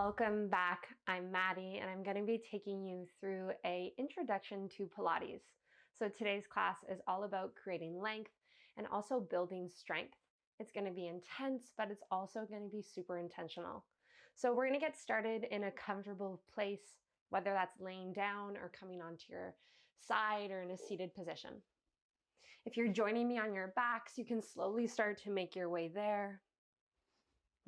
Welcome back. I'm Maddie, and I'm going to be taking you through an introduction to Pilates. So today's class is all about creating length and also building strength. It's going to be intense, but it's also going to be super intentional. So we're going to get started in a comfortable place, whether that's laying down or coming onto your side or in a seated position. If you're joining me on your backs, you can slowly start to make your way there.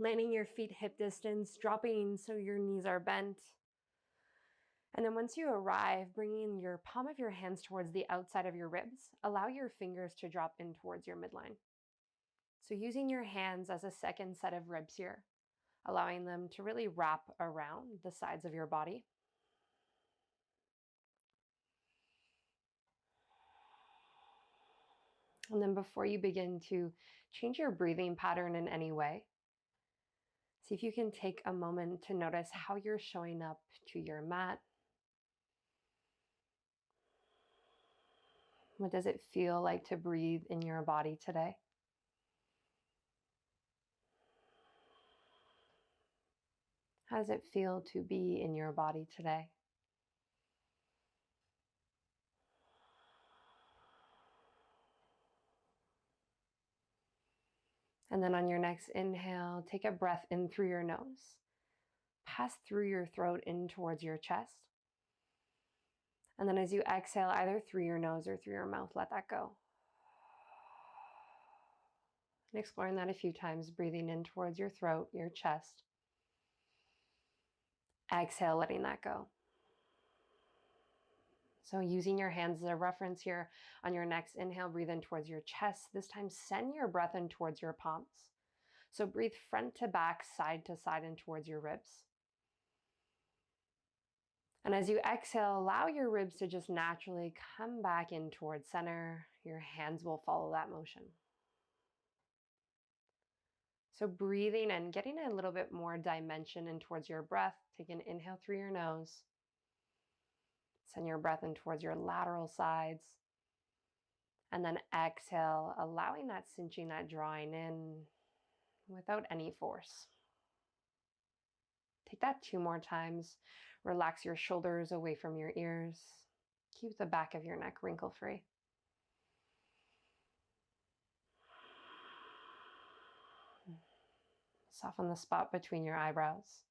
Landing your feet hip distance, dropping so your knees are bent. And then once you arrive, bringing your palm of your hands towards the outside of your ribs, allow your fingers to drop in towards your midline. So using your hands as a second set of ribs here, allowing them to really wrap around the sides of your body. And then before you begin to change your breathing pattern in any way, see if you can take a moment to notice how you're showing up to your mat. What does it feel like to breathe in your body today? How does it feel to be in your body today? And then on your next inhale, take a breath in through your nose. Pass through your throat in towards your chest. And then as you exhale, either through your nose or through your mouth, let that go. And exploring that a few times, breathing in towards your throat, your chest. Exhale, letting that go. So using your hands as a reference here, on your next inhale, breathe in towards your chest. This time, send your breath in towards your palms. So breathe front to back, side to side, and towards your ribs. And as you exhale, allow your ribs to just naturally come back in towards center. Your hands will follow that motion. So breathing and getting a little bit more dimension in towards your breath. Take an inhale through your nose. Send your breath in towards your lateral sides. And then exhale, allowing that cinching, that drawing in without any force. Take that 2 more times. Relax your shoulders away from your ears. Keep the back of your neck wrinkle-free. Soften the spot between your eyebrows.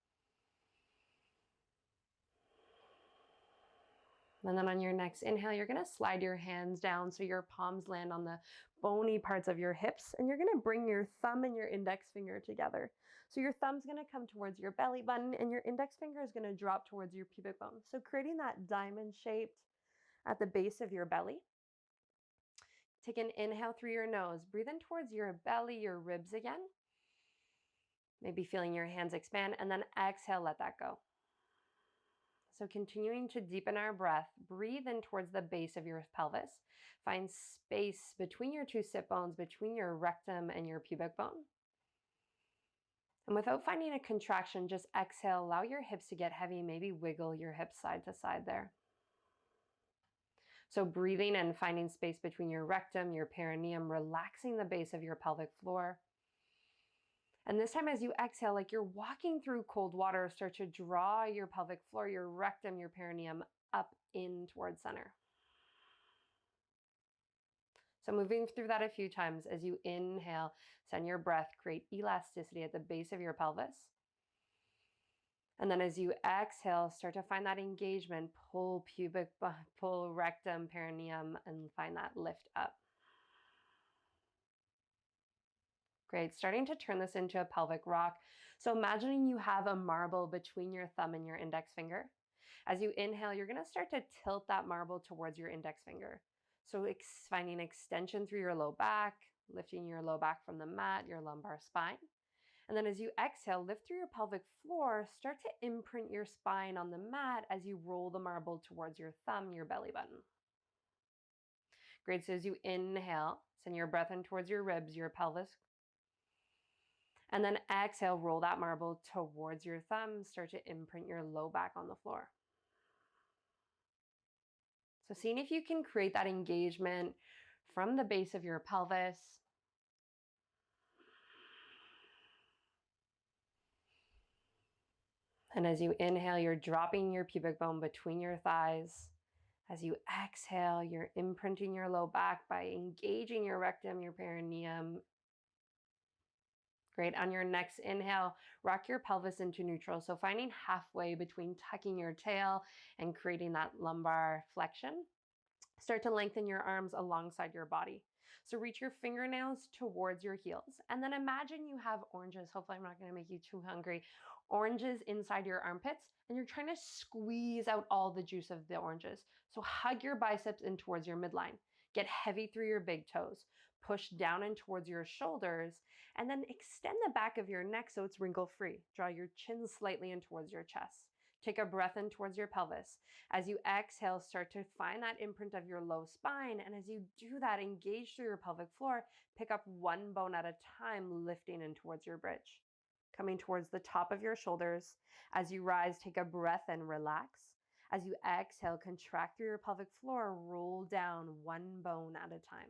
And then on your next inhale, you're going to slide your hands down so your palms land on the bony parts of your hips. And you're going to bring your thumb and your index finger together. So your thumb's going to come towards your belly button and your index finger is going to drop towards your pubic bone. So creating that diamond shape at the base of your belly. Take an inhale through your nose. Breathe in towards your belly, your ribs again. Maybe feeling your hands expand, and then exhale, let that go. So continuing to deepen our breath, breathe in towards the base of your pelvis. Find space between your 2 sit bones, between your rectum and your pubic bone. And without finding a contraction, just exhale, allow your hips to get heavy, maybe wiggle your hips side to side there. So breathing and finding space between your rectum, your perineum, relaxing the base of your pelvic floor. And this time as you exhale, like you're walking through cold water, start to draw your pelvic floor, your rectum, your perineum up in towards center. So moving through that a few times as you inhale, send your breath, create elasticity at the base of your pelvis. And then as you exhale, start to find that engagement, pull pubic, pull rectum, perineum, and find that lift up. Great, starting to turn this into a pelvic rock. So imagining you have a marble between your thumb and your index finger. As you inhale, you're gonna start to tilt that marble towards your index finger. So finding extension through your low back, lifting your low back from the mat, your lumbar spine. And then as you exhale, lift through your pelvic floor, start to imprint your spine on the mat as you roll the marble towards your thumb, your belly button. Great, so as you inhale, send your breath in towards your ribs, your pelvis. And then exhale, roll that marble towards your thumb, start to imprint your low back on the floor. So seeing if you can create that engagement from the base of your pelvis. And as you inhale, you're dropping your pubic bone between your thighs. As you exhale, you're imprinting your low back by engaging your rectum, your perineum. Great. On your next inhale, rock your pelvis into neutral. So finding halfway between tucking your tail and creating that lumbar flexion. Start to lengthen your arms alongside your body. So reach your fingernails towards your heels. And then imagine you have oranges. Hopefully I'm not going to make you too hungry. Oranges inside your armpits, and you're trying to squeeze out all the juice of the oranges. So hug your biceps in towards your midline. Get heavy through your big toes. Push down and towards your shoulders, and then extend the back of your neck so it's wrinkle-free. Draw your chin slightly in towards your chest. Take a breath in towards your pelvis. As you exhale, start to find that imprint of your low spine. And as you do that, engage through your pelvic floor. Pick up one bone at a time, lifting in towards your bridge. Coming towards the top of your shoulders. As you rise, take a breath and relax. As you exhale, contract through your pelvic floor, roll down one bone at a time.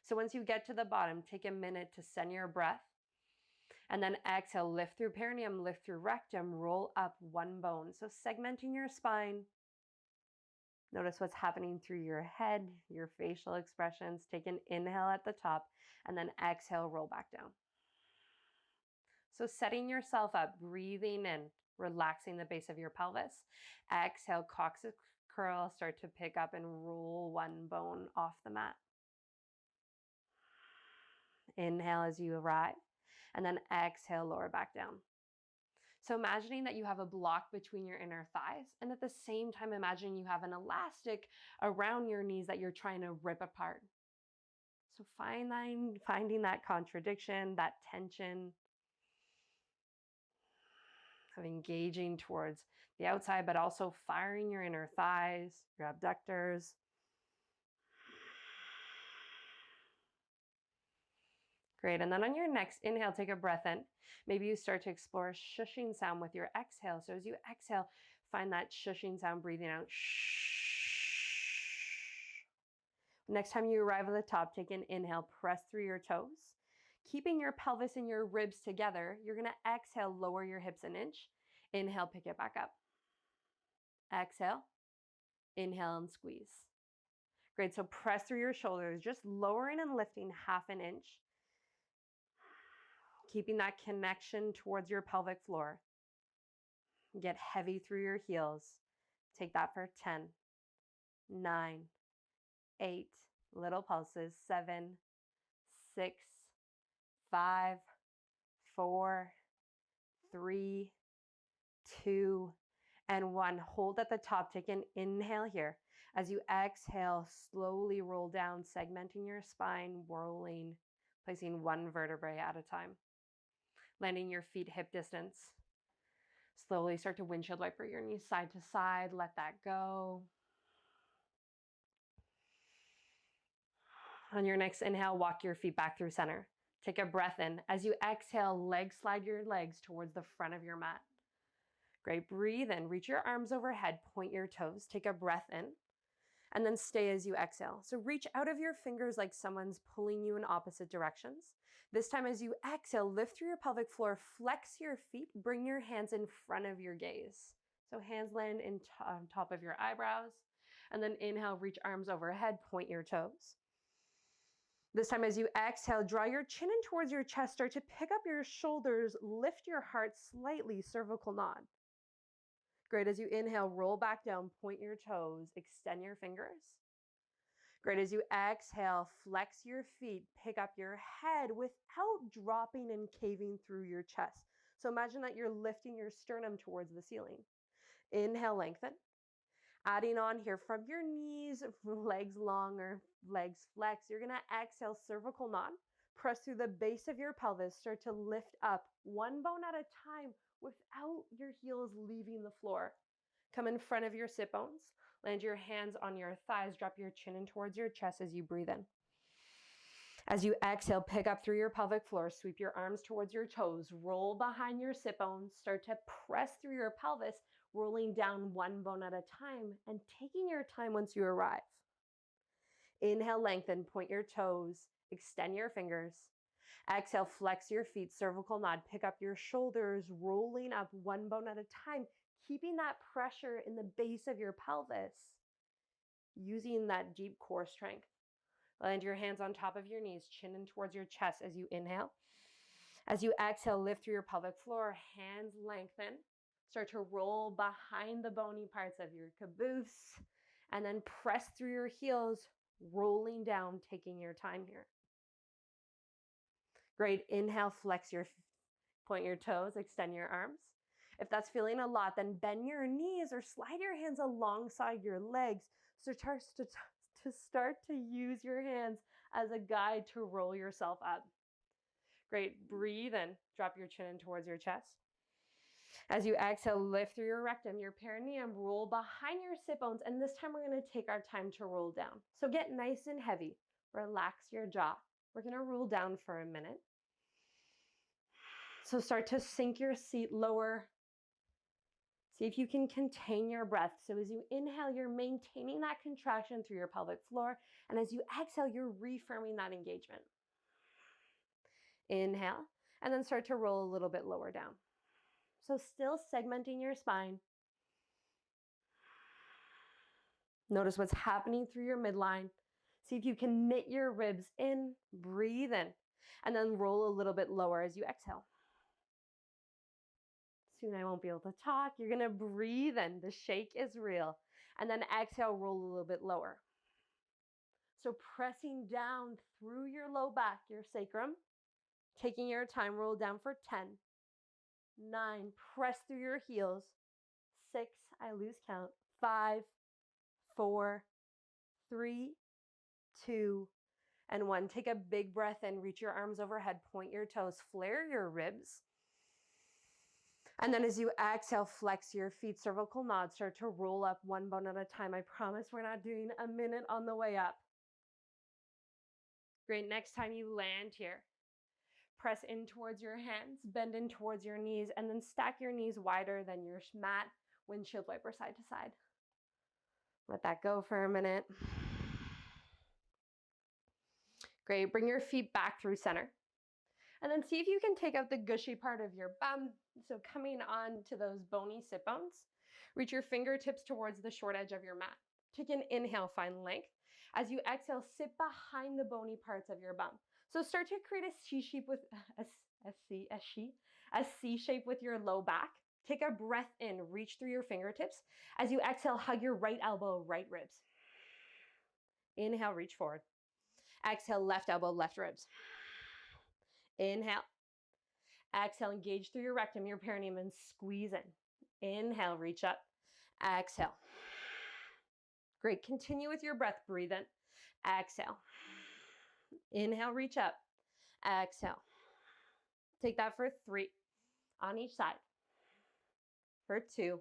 So once you get to the bottom, take a minute to send your breath. And then exhale, lift through perineum, lift through rectum, roll up one bone. So segmenting your spine. Notice what's happening through your head, your facial expressions. Take an inhale at the top, and then exhale, roll back down. So setting yourself up, breathing in, relaxing the base of your pelvis. Exhale, Coccyx Curl, start to pick up and roll one bone off the mat. Inhale as you arrive, and then exhale, lower back down. So imagining that you have a block between your inner thighs, and at the same time, imagine you have an elastic around your knees that you're trying to rip apart. So finding that contradiction, that tension of engaging towards the outside, but also firing your inner thighs, your abductors. Great. And then on your next inhale, take a breath in. Maybe you start to explore a shushing sound with your exhale. So as you exhale, find that shushing sound, breathing out. Next time you arrive at the top, take an inhale, press through your toes. Keeping your pelvis and your ribs together, you're going to exhale, lower your hips an inch. Inhale, pick it back up. Exhale, inhale and squeeze. Great. So press through your shoulders, just lowering and lifting half an inch. Keeping that connection towards your pelvic floor. Get heavy through your heels. Take that for 10, 9, 8, little pulses, 7, 6, 5, 4, 3, 2, and 1. Hold at the top. Take an inhale here. As you exhale, slowly roll down, segmenting your spine, rolling, placing one vertebrae at a time. Landing your feet hip distance. Slowly start to windshield wiper your knees side to side. Let that go. On your next inhale, walk your feet back through center. Take a breath in. As you exhale, slide your legs towards the front of your mat. Great. Breathe in. Reach your arms overhead. Point your toes. Take a breath in. And then stay as you exhale. So reach out of your fingers like someone's pulling you in opposite directions. This time as you exhale, lift through your pelvic floor, flex your feet, bring your hands in front of your gaze. So hands land on top of your eyebrows. And then inhale, reach arms overhead, point your toes. This time as you exhale, draw your chin in towards your chest, start to pick up your shoulders, lift your heart slightly, cervical nod. Great. As you inhale, roll back down, point your toes, extend your fingers. Great. As you exhale, flex your feet, pick up your head without dropping and caving through your chest. So imagine that you're lifting your sternum towards the ceiling. Inhale, lengthen. Adding on here from your knees, legs long or legs flex, you're going to exhale, cervical nod. Press through the base of your pelvis, start to lift up one bone at a time without your heels leaving the floor. Come in front of your sit bones. Land your hands on your thighs. Drop your chin in towards your chest as you breathe in. As you exhale, pick up through your pelvic floor. Sweep your arms towards your toes. Roll behind your sit bones. Start to press through your pelvis, rolling down one bone at a time and taking your time once you arrive. Inhale, lengthen, point your toes, extend your fingers. Exhale, flex your feet, cervical nod. Pick up your shoulders, rolling up one bone at a time, keeping that pressure in the base of your pelvis, using that deep core strength. Land your hands on top of your knees, chin in towards your chest as you inhale. As you exhale, lift through your pelvic floor, hands lengthen. Start to roll behind the bony parts of your caboose, and then press through your heels, rolling down, taking your time here. Great. Inhale, point your toes, extend your arms. If that's feeling a lot, then bend your knees or slide your hands alongside your legs. So start to use your hands as a guide to roll yourself up. Great. Breathe in. Drop your chin in towards your chest. As you exhale, lift through your rectum, your perineum, roll behind your sit bones, and this time we're going to take our time to roll down. So get nice and heavy. Relax your jaw. We're going to roll down for a minute. So start to sink your seat lower. See if you can contain your breath. So as you inhale, you're maintaining that contraction through your pelvic floor, and as you exhale, you're reaffirming that engagement. Inhale, and then start to roll a little bit lower down. So still segmenting your spine. Notice what's happening through your midline. See if you can knit your ribs in, breathe in, and then roll a little bit lower as you exhale. Soon I won't be able to talk. You're going to breathe in. The shake is real. And then exhale, roll a little bit lower. So pressing down through your low back, your sacrum, taking your time, roll down for 10, 9, press through your heels, 6, I lose count, 5, 4, 3, 2, and 1. Take a big breath in, reach your arms overhead, point your toes, flare your ribs. And then as you exhale, flex your feet, cervical nod, start to roll up one bone at a time. I promise we're not doing a minute on the way up. Great, next time you land here, press in towards your hands, bend in towards your knees, and then stack your knees wider than your mat, windshield wiper side to side. Let that go for a minute. Great, bring your feet back through center. And then see if you can take out the gushy part of your bum. So coming on to those bony sit bones, reach your fingertips towards the short edge of your mat. Take an inhale, find length. As you exhale, sit behind the bony parts of your bum. So start to create a C shape with a C shape with your low back. Take a breath in, reach through your fingertips. As you exhale, hug your right elbow, right ribs. Inhale, reach forward. Exhale, left elbow, left ribs. Inhale. Exhale, engage through your rectum, your perineum, and squeeze in. Inhale, reach up. Exhale. Great. Continue with your breath. Breathe in. Exhale. Inhale, reach up. Exhale. Take that for 3 on each side. For 2.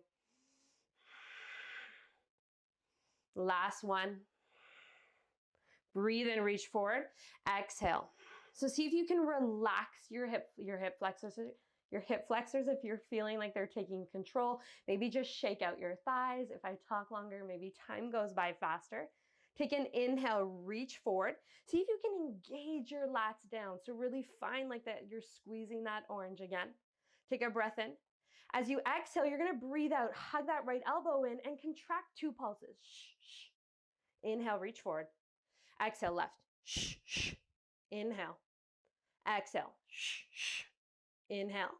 Last one. Breathe in, reach forward. Exhale. So see if you can relax your hip flexors if you're feeling like they're taking control. Maybe just shake out your thighs. If I talk longer, maybe time goes by faster. Take an inhale, reach forward. See if you can engage your lats down. So really find like that you're squeezing that orange again. Take a breath in. As you exhale, you're going to breathe out. Hug that right elbow in and contract 2 pulses. Shh, shh. Inhale, reach forward. Exhale, left. Shh, shh. Inhale. Exhale. Shh, shh. Inhale.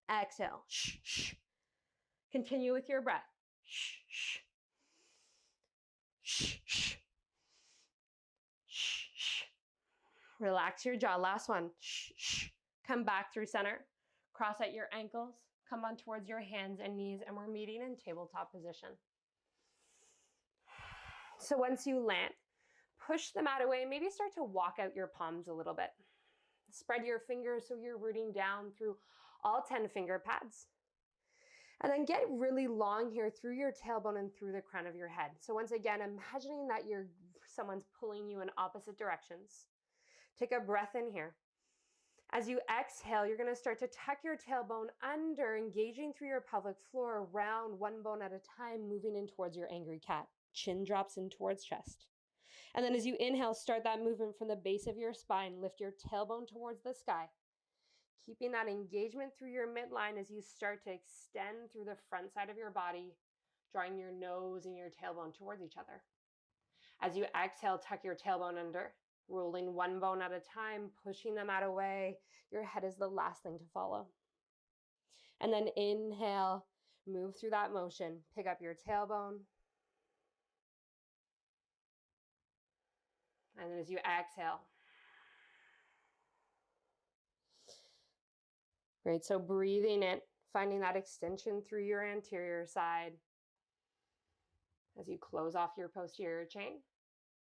Exhale. Shh, shh. Continue with your breath. Shh, shh. Shh, shh. Shh, shh. Relax your jaw. Last one. Shh, shh. Come back through center. Cross out your ankles. Come on towards your hands and knees, and we're meeting in tabletop position. So once you land, push the mat away. Maybe start to walk out your palms a little bit. Spread your fingers so you're rooting down through all 10 finger pads. And then get really long here through your tailbone and through the crown of your head. So once again, imagining that someone's pulling you in opposite directions. Take a breath in here. As you exhale, you're going to start to tuck your tailbone under, engaging through your pelvic floor, around one bone at a time, moving in towards your angry cat. Chin drops in towards chest. And then as you inhale, start that movement from the base of your spine. Lift your tailbone towards the sky. Keeping that engagement through your midline as you start to extend through the front side of your body, drawing your nose and your tailbone towards each other. As you exhale, tuck your tailbone under, rolling one bone at a time, pushing them out of the way. Your head is the last thing to follow. And then inhale, move through that motion. Pick up your tailbone. And then as you exhale. Great, so breathing in, finding that extension through your anterior side as you close off your posterior chain.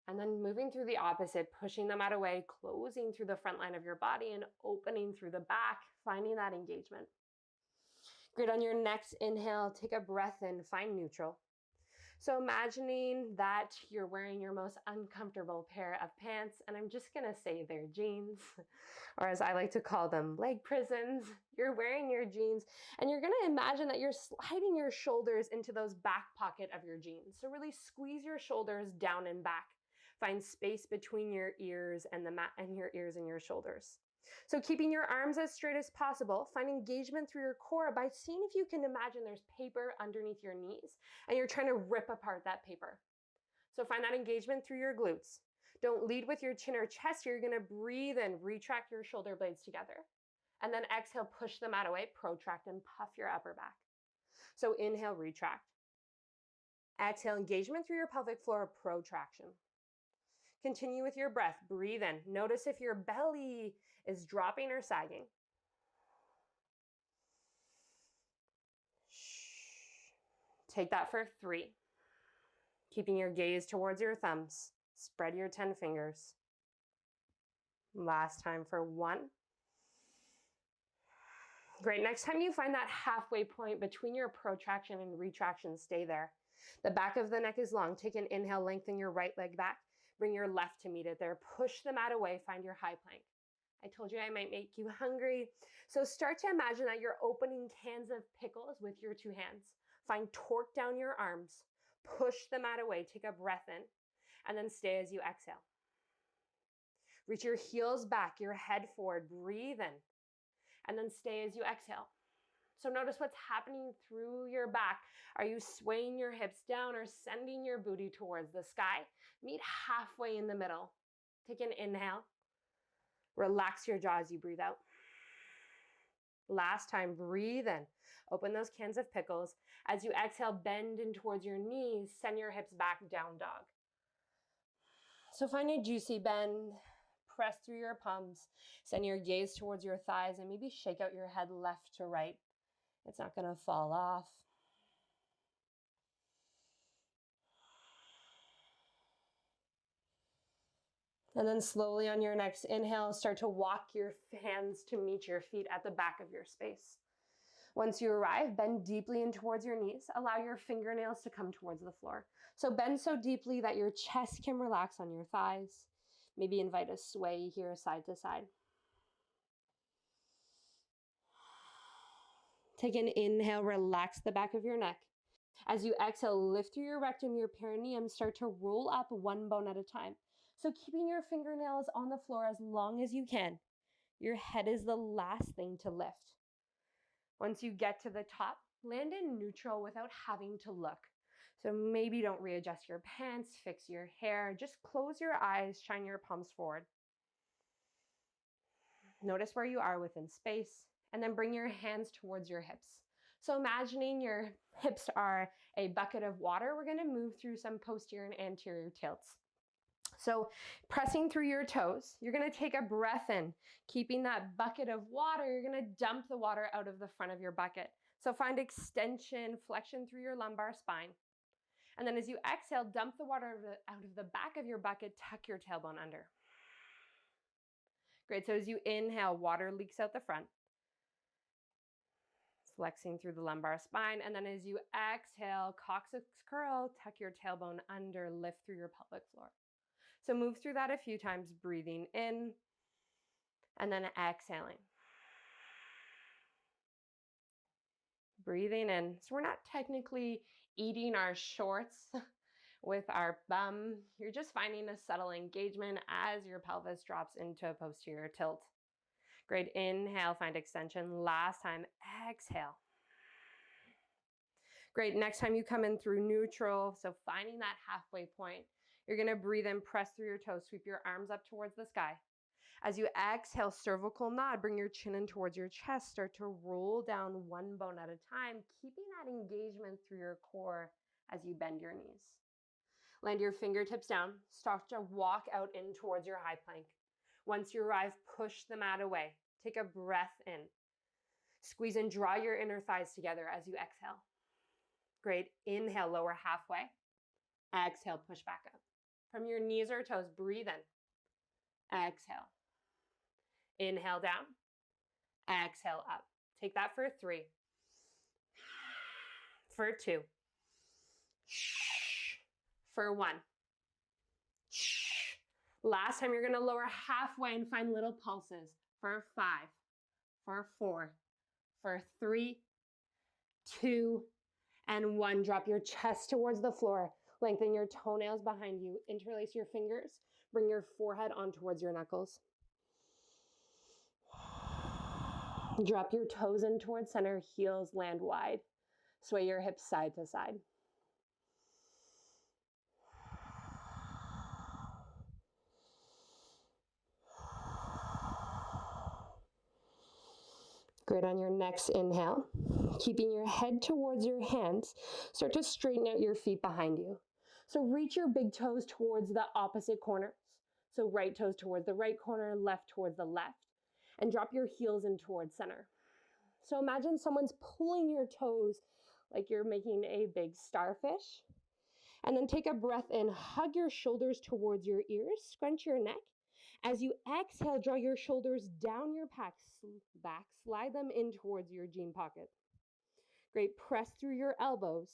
And then moving through the opposite, pushing them out of the way, closing through the front line of your body and opening through the back, finding that engagement. Great, on your next inhale, take a breath in, find neutral. So imagining that you're wearing your most uncomfortable pair of pants, and I'm just gonna say they're jeans, or as I like to call them, leg prisons. You're wearing your jeans, and you're gonna imagine that you're sliding your shoulders into those back pocket of your jeans. So really squeeze your shoulders down and back. Find space between your ears and the mat and your ears and your shoulders. So keeping your arms as straight as possible, find engagement through your core by seeing if you can imagine there's paper underneath your knees and you're trying to rip apart that paper. So find that engagement through your glutes. Don't lead with your chin or chest here. You're gonna breathe in, retract your shoulder blades together. And then exhale, push them out of the way, protract and puff your upper back. So inhale, retract. Exhale, engagement through your pelvic floor, protraction. Continue with your breath, breathe in. Notice if your belly is dropping or sagging. Take that for 3. Keeping your gaze towards your thumbs. Spread your 10 fingers. Last time for 1. Great, next time you find that halfway point between your protraction and retraction, stay there. The back of the neck is long. Take an inhale, lengthen your right leg back. Bring your left to meet it there. Push them out of the way, find your high plank. I told you I might make you hungry. So start to imagine that you're opening cans of pickles with your 2 hands. Find torque down your arms. Push them out of the way. Take a breath in. And then stay as you exhale. Reach your heels back, your head forward. Breathe in. And then stay as you exhale. So notice what's happening through your back. Are you swaying your hips down or sending your booty towards the sky? Meet halfway in the middle. Take an inhale. Relax your jaw as you breathe out. Last time, breathe in. Open those cans of pickles. As you exhale, bend in towards your knees. Send your hips back, down dog. So find a juicy bend. Press through your palms. Send your gaze towards your thighs and maybe shake out your head left to right. It's not going to fall off. And then slowly on your next inhale, start to walk your hands to meet your feet at the back of your space. Once you arrive, bend deeply in towards your knees. Allow your fingernails to come towards the floor. So bend so deeply that your chest can relax on your thighs. Maybe invite a sway here side to side. Take an inhale, relax the back of your neck. As you exhale, lift through your rectum, your perineum, start to roll up one bone at a time. So keeping your fingernails on the floor as long as you can. Your head is the last thing to lift. Once you get to the top, land in neutral without having to look. So maybe don't readjust your pants, fix your hair, just close your eyes, shine your palms forward. Notice where you are within space, and then bring your hands towards your hips. So imagining your hips are a bucket of water, we're gonna move through some posterior and anterior tilts. So pressing through your toes, you're gonna take a breath in, keeping that bucket of water, you're gonna dump the water out of the front of your bucket. So find extension, flexion through your lumbar spine. And then as you exhale, dump the water out of the back of your bucket, tuck your tailbone under. Great, so as you inhale, water leaks out the front. Flexing through the lumbar spine, and then as you exhale, Coccyx Curl, tuck your tailbone under, lift through your pelvic floor. So move through that a few times, breathing in, and then exhaling. Breathing in. So we're not technically eating our shorts with our bum. You're just finding a subtle engagement as your pelvis drops into a posterior tilt. Great, inhale, find extension. Last time, exhale. Great, next time you come in through neutral, so finding that halfway point, you're gonna breathe in, press through your toes, sweep your arms up towards the sky. As you exhale, cervical nod, bring your chin in towards your chest, start to roll down one bone at a time, keeping that engagement through your core as you bend your knees. Land your fingertips down, start to walk out in towards your high plank. Once you arrive, push the mat away. Take a breath in. Squeeze and draw your inner thighs together as you exhale. Great, inhale, lower halfway. Exhale, push back up. From your knees or toes, breathe in. Exhale. Inhale down. Exhale up. Take that for 3. For 2. For 1. Last time, you're gonna lower halfway and find little pulses. For 5. For 4. For 3, 2, and 1. Drop your chest towards the floor. Lengthen your toenails behind you. Interlace your fingers. Bring your forehead on towards your knuckles. Drop your toes in towards center. Heels land wide. Sway your hips side to side. Great, on your next inhale, keeping your head towards your hands, start to straighten out your feet behind you. So reach your big toes towards the opposite corners. So right toes towards the right corner, left towards the left, and drop your heels in towards center. So imagine someone's pulling your toes like you're making a big starfish. And then take a breath in, hug your shoulders towards your ears, scrunch your neck. As you exhale, draw your shoulders down your back, slide them in towards your jean pocket. Great, press through your elbows.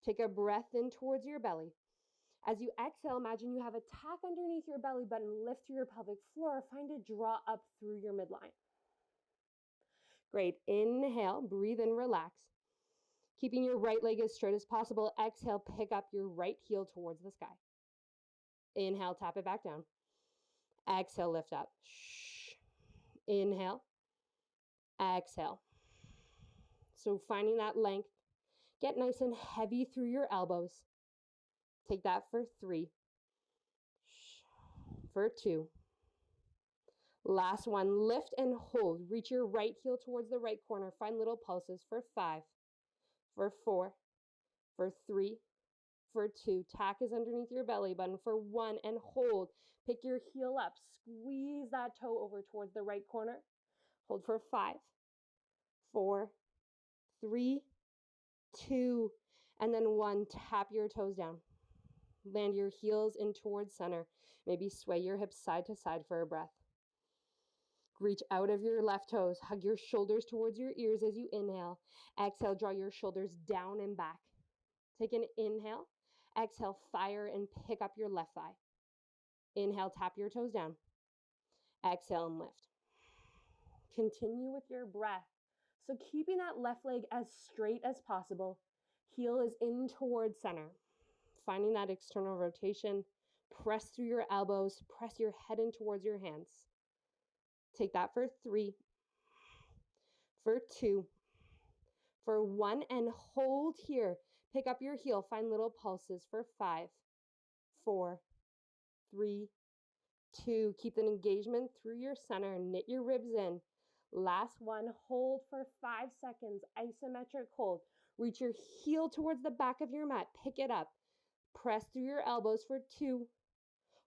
Take a breath in towards your belly. As you exhale, imagine you have a tack underneath your belly button, lift through your pelvic floor, find a draw up through your midline. Great, inhale, breathe in, relax. Keeping your right leg as straight as possible, exhale, pick up your right heel towards the sky. Inhale, tap it back down. Exhale, lift up. Inhale. Exhale. So finding that length. Get nice and heavy through your elbows. Take that for 3. For 2. Last one. Lift and hold. Reach your right heel towards the right corner. Find little pulses for 5. For 4. For 3. For 2. Tack is underneath your belly button. For 1. And hold. Pick your heel up. Squeeze that toe over towards the right corner. Hold for 5, 4, 3, 2, and then 1. Tap your toes down. Land your heels in towards center. Maybe sway your hips side to side for a breath. Reach out of your left toes. Hug your shoulders towards your ears as you inhale. Exhale, draw your shoulders down and back. Take an inhale. Exhale, fire and pick up your left thigh. Inhale, tap your toes down. Exhale and lift. Continue with your breath. So keeping that left leg as straight as possible. Heel is in towards center. Finding that external rotation. Press through your elbows. Press your head in towards your hands. Take that for 3. For 2. For 1. And hold here. Pick up your heel. Find little pulses for 5, 4, 3, 2. Keep the engagement through your center. Knit your ribs in. Last one, hold for 5 seconds, isometric hold. Reach your heel towards the back of your mat, pick it up. Press through your elbows for 2,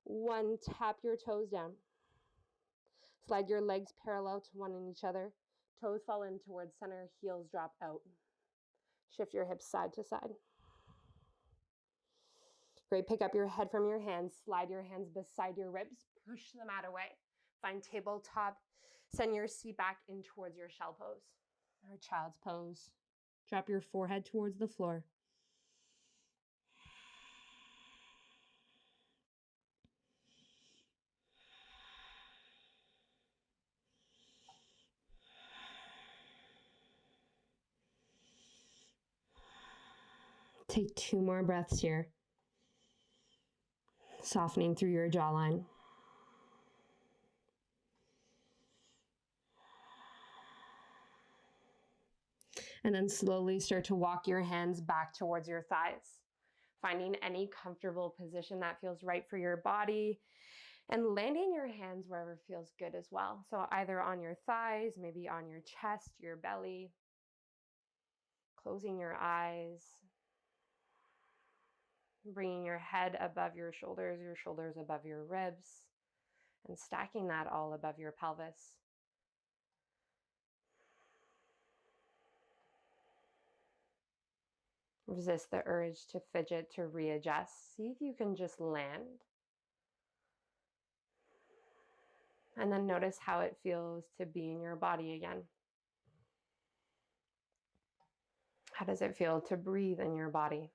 1, tap your toes down. Slide your legs parallel to one in each other. Toes fall in towards center, heels drop out. Shift your hips side to side. Great, pick up your head from your hands, slide your hands beside your ribs, push the mat away. Find tabletop. Send your seat back in towards your shell pose or child's pose. Drop your forehead towards the floor. Take 2 more breaths here. Softening through your jawline. And then slowly start to walk your hands back towards your thighs, finding any comfortable position that feels right for your body and landing your hands wherever feels good as well. So either on your thighs, maybe on your chest, your belly, closing your eyes, bringing your head above your shoulders above your ribs, and stacking that all above your pelvis. Resist the urge to fidget, to readjust. See if you can just land. And then notice how it feels to be in your body again. How does it feel to breathe in your body?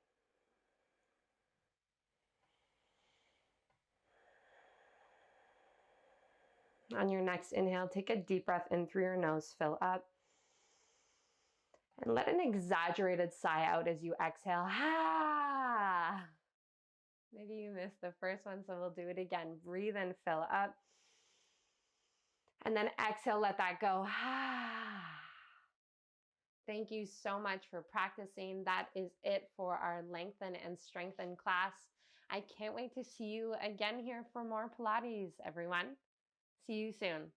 On your next inhale, take a deep breath in through your nose, fill up. And let an exaggerated sigh out as you exhale. Ah! Maybe you missed the first one, so we'll do it again. Breathe in, fill up. And then exhale, let that go. Ah! Thank you so much for practicing. That is it for our lengthen and strengthen class. I can't wait to see you again here for more Pilates, everyone. See you soon.